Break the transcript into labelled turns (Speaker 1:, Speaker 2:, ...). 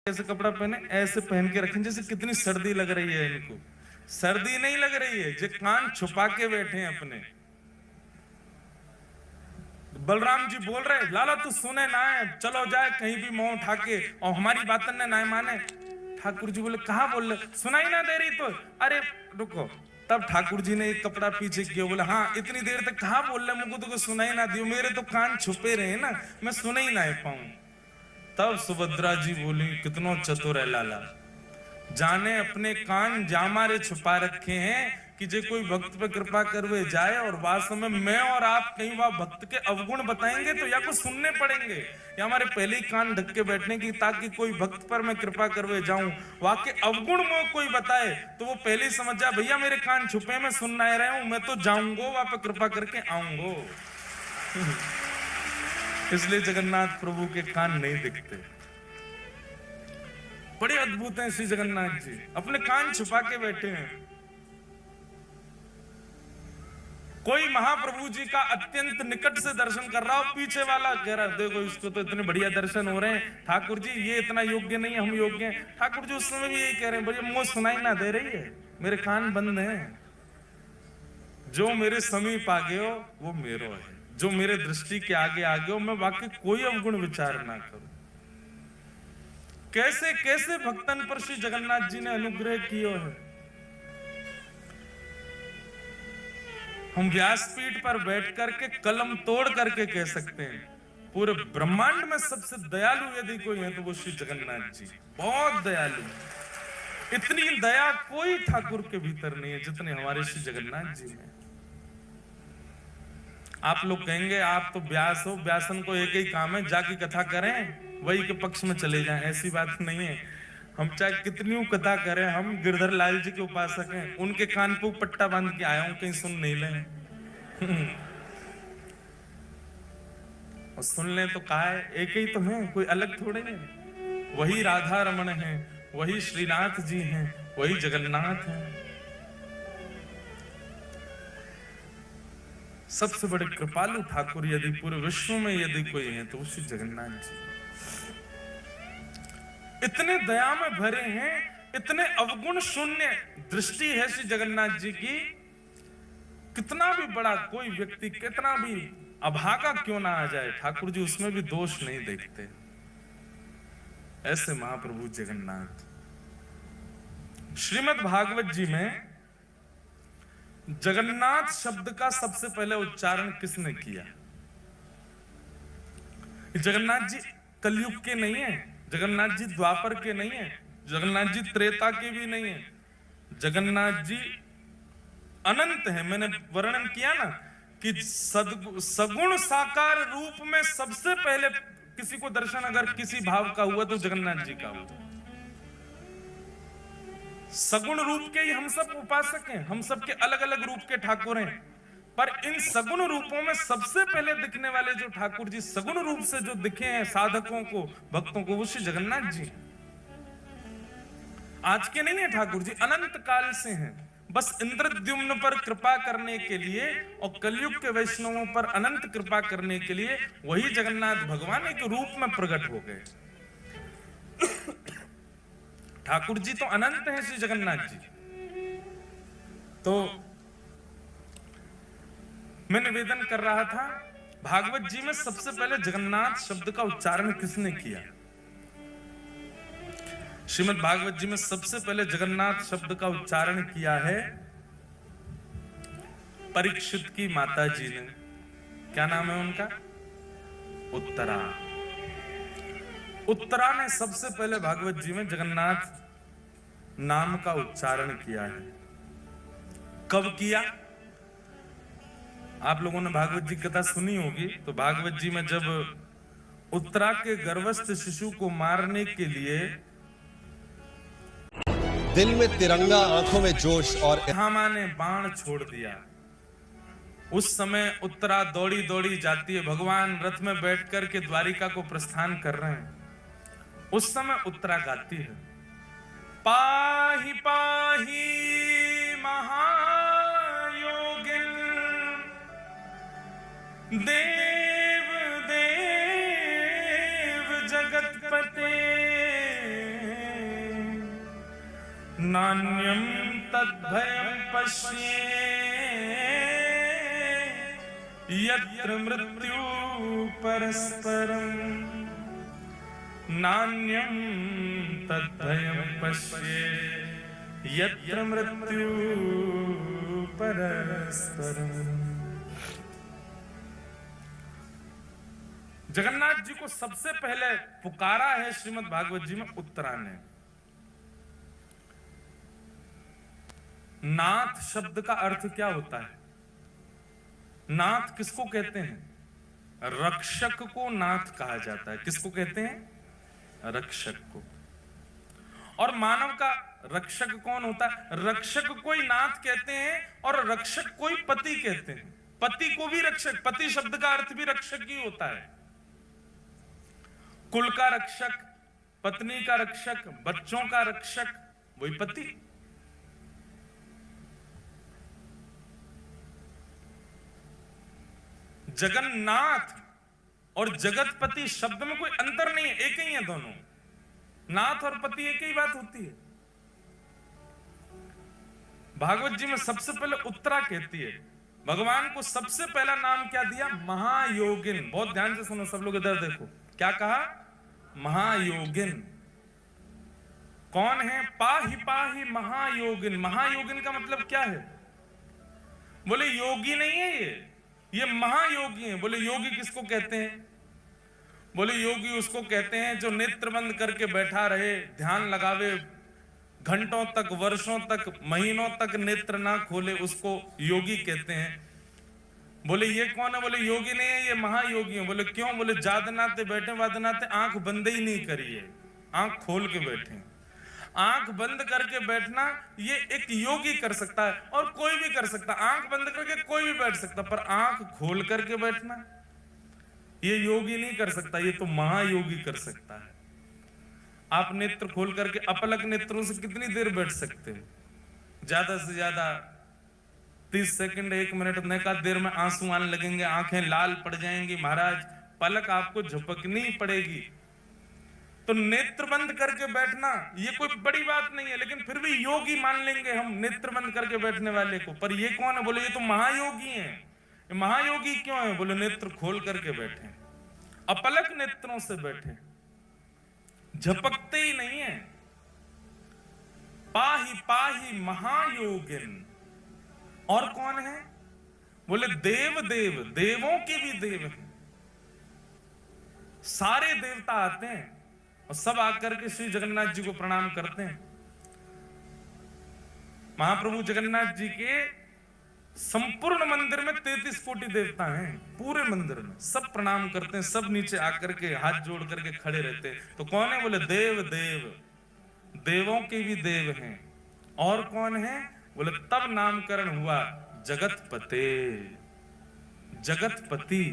Speaker 1: ऐसे कपड़ा पहने, ऐसे पहन के रखें जैसे कितनी सर्दी लग रही है इनको। सर्दी नहीं लग रही है, जो कान छुपा के बैठे हैं अपने। बलराम जी बोल रहे लाला तू सुने ना है, चलो जाए कहीं भी मुंह उठा के, और हमारी बातन ने ना माने। ठाकुर जी बोले कहा बोल रहे, सुनाई ना दे रही तो। अरे रुको, तब ठाकुर जी ने एक कपड़ा पीछे किया, बोले हाँ इतनी देर तक कहा बोल रहे, मुझको तो सुनाई ना दियो, मेरे तो कान छुपे रहे ना, मैं सुना ही ना पाऊं। तब सुभद्रा जी बोली कितनो चतुर है लाला, जाने अपने कान जामारे छुपा रखे हैं कि जे कोई भक्त पे कृपा करवे जाए, और वास्तव में मैं और आप कहीं वह भक्त के अवगुण बताएंगे तो या कुछ सुनने पड़ेंगे, या हमारे पहले ही कान ढक के बैठने की, ताकि कोई भक्त पर मैं कृपा करवे जाऊं, वहां के अवगुण में कोई बताए तो वो पहले ही समझ जा भैया मेरे कान छुपे, मैं सुन ना रहा हूं, मैं तो जाऊंगा वहां पे कृपा करके आऊंगो। इसलिए जगन्नाथ प्रभु के कान नहीं दिखते। बड़े अद्भुत हैं श्री जगन्नाथ जी, अपने कान छुपा के बैठे हैं। कोई महाप्रभु जी का अत्यंत निकट से दर्शन कर रहा हो, पीछे वाला कह रहा है देखो इसको तो इतने बढ़िया दर्शन हो रहे हैं, ठाकुर जी ये इतना योग्य नहीं, हम योग्य हैं। ठाकुर जी उस समय भी यही कह रहे हैं, भैया मुझे सुनाई ना दे रही है, मेरे कान बंद हैं। जो मेरे समीप आ गए हो वो मेरो है, जो मेरे दृष्टि के आगे आ गए हो, मैं वाकई कोई अवगुण विचार ना करूं। कैसे कैसे भक्तन पर श्री जगन्नाथ जी ने अनुग्रह किया है। हम व्यासपीठ पर बैठ करके कलम तोड़ करके कह सकते हैं पूरे ब्रह्मांड में सबसे दयालु यदि कोई है तो वो श्री जगन्नाथ जी, बहुत दयालु। इतनी दया कोई ठाकुर के भीतर नहीं है जितने हमारे श्री जगन्नाथ जी में। आप लोग कहेंगे आप तो व्यास हो, व्यासन को एक ही काम है जाकी कथा करें, वही के पक्ष में चले जाएं। ऐसी बात नहीं है, हम चाहे कितनी कथा करें, हम गिरधर लाल जी के उपासक हैं, उनके कान पे पट्टा बांध के आया हूं, कहीं सुन नहीं लें। और सुन लें तो कहा है एक ही तो है, कोई अलग थोड़े हैं। वही राधा रमण है, वही श्रीनाथ जी हैं, वही जगन्नाथ हैं। सबसे बड़े कृपालु ठाकुर यदि पूरे विश्व में यदि कोई है तो श्री जगन्नाथ जी। इतने दया में भरे हैं, इतने अवगुण शून्य दृष्टि है श्री जगन्नाथ जी की। कितना भी बड़ा कोई व्यक्ति कितना भी अभागा क्यों ना आ जाए, ठाकुर जी उसमें भी दोष नहीं देखते। ऐसे महाप्रभु जगन्नाथ। श्रीमद् भागवत जी में जगन्नाथ शब्द का सबसे पहले उच्चारण किसने किया? जगन्नाथ जी कलयुग के नहीं है, जगन्नाथ जी द्वापर के नहीं है, जगन्नाथ जी त्रेता के भी नहीं है, जगन्नाथ जी अनंत है। मैंने वर्णन किया ना कि सगुण साकार रूप में सबसे पहले किसी को दर्शन अगर किसी भाव का हुआ तो जगन्नाथ जी का हुआ। सगुण रूप के ही हम सब उपासक हैं, हम सब के अलग अलग रूप के ठाकुर हैं, पर इन सगुण रूपों में सबसे पहले दिखने वाले जो ठाकुर जी सगुण रूप से जो दिखे हैं साधकों को भक्तों को, वो श्री जगन्नाथ जी। आज के नहीं है ठाकुर जी, अनंत काल से हैं। बस इंद्रद्युम्न पर कृपा करने के लिए और कलयुग के वैष्णवों पर अनंत कृपा करने के लिए वही जगन्नाथ भगवान एक रूप में प्रकट हो गए। ठाकुर जी तो अनंत हैं श्री जगन्नाथ जी। तो मैं निवेदन कर रहा था, भागवत जी में सबसे पहले जगन्नाथ शब्द का उच्चारण किसने किया? श्रीमद् भागवत जी में सबसे पहले जगन्नाथ शब्द का उच्चारण किया है परीक्षित की माता जी ने। क्या नाम है उनका? उत्तरा। उत्तरा ने सबसे पहले भागवत जी में जगन्नाथ नाम का उच्चारण किया है। कब किया? आप लोगों ने भागवत जी कथा सुनी होगी, तो भागवत जी में जब उत्तरा के गर्भस्थ शिशु को मारने के लिए
Speaker 2: दिल में तिरंगा आंखों में जोश और
Speaker 1: हामा ने बाण छोड़ दिया, उस समय उत्तरा दौड़ी दौड़ी जाती है, भगवान रथ में बैठ कर के द्वारिका को प्रस्थान कर रहे हैं। उस समय उत्तरा गाती है, पाहि पाहि महायोगिन देव देव जगतपते नान्यं तद्भयं पश्ये यत्र मृत्यु परस्परम् नान्यं तद्भयं पश्ये यत्र मृत्यु परस्परम्। जगन्नाथ जी को सबसे पहले पुकारा है श्रीमद् भागवत जी में उत्तरा ने। नाथ शब्द का अर्थ क्या होता है? नाथ किसको कहते हैं? रक्षक को नाथ कहा जाता है। किसको कहते हैं? रक्षक को। और मानव का रक्षक कौन होता है? रक्षक कोई नाथ कहते हैं और रक्षक कोई पति कहते हैं। पति को भी रक्षक, पति शब्द का अर्थ भी रक्षक ही होता है। कुल का रक्षक, पत्नी का रक्षक, बच्चों का रक्षक, वही पति। जगन्नाथ और जगतपति शब्द में कोई अंतर नहीं है, एक ही है दोनों। नाथ और पति एक ही बात होती है। भागवत जी में सबसे पहले उत्तरा कहती है। भगवान को सबसे पहला नाम क्या दिया? महायोगिन। बहुत ध्यान से सुनो सब लोग, इधर देखो। क्या कहा? महायोगिन। कौन है? पाहि पाहि महायोगिन। महायोगिन का मतलब क्या है? बोले योगी नहीं है ये महायोगी है। बोले योगी किसको कहते हैं? बोले योगी उसको कहते हैं जो नेत्र बंद करके बैठा रहे, ध्यान लगावे, घंटों तक, वर्षों तक, महीनों तक नेत्र ना खोले, उसको योगी कहते हैं। बोले ये कौन है? बोले योगी नहीं है, ये महायोगी है। बोले क्यों? बोले जादनाते बैठे वादनाते आंख बंद ही नहीं करिए, आंख खोल के बैठे। आंख बंद करके बैठना ये एक योगी कर सकता है और कोई भी कर सकता है। आंख बंद करके कोई भी बैठ सकता, पर आंख खोल करके बैठना ये योगी नहीं कर सकता, ये तो महायोगी कर सकता है। आप नेत्र खोल करके अपलक नेत्रों से कितनी देर बैठ सकते हो? ज्यादा से ज्यादा 30 सेकंड, 1 मिनट। नैका देर में आंसू आने लगेंगे, आंखें लाल पड़ जाएंगी महाराज, पलक आपको झपकनी पड़ेगी। तो नेत्र बंद करके बैठना ये कोई बड़ी बात नहीं है, लेकिन फिर भी योगी मान लेंगे हम नेत्र बंद करके बैठने वाले को। पर ये कौन है? बोले ये तो महायोगी है। ये महायोगी क्यों है? बोले नेत्र खोल करके बैठे, अपलक नेत्रों से बैठे, झपकते ही नहीं है। पाहि पाहि महायोगिन। और कौन है? बोले देव देव, देवों के भी देव हैं। सारे देवता आते हैं और सब आकर के श्री जगन्नाथ जी को प्रणाम करते हैं। महाप्रभु जगन्नाथ जी के संपूर्ण मंदिर में 33 कोटि देवता हैं। पूरे मंदिर में सब प्रणाम करते हैं, सब नीचे आकर के हाथ जोड़ करके खड़े रहते हैं। तो कौन है? बोले देव देव, देवों के भी देव हैं। और कौन है? बोले तब नामकरण हुआ जगतपते, जगतपति।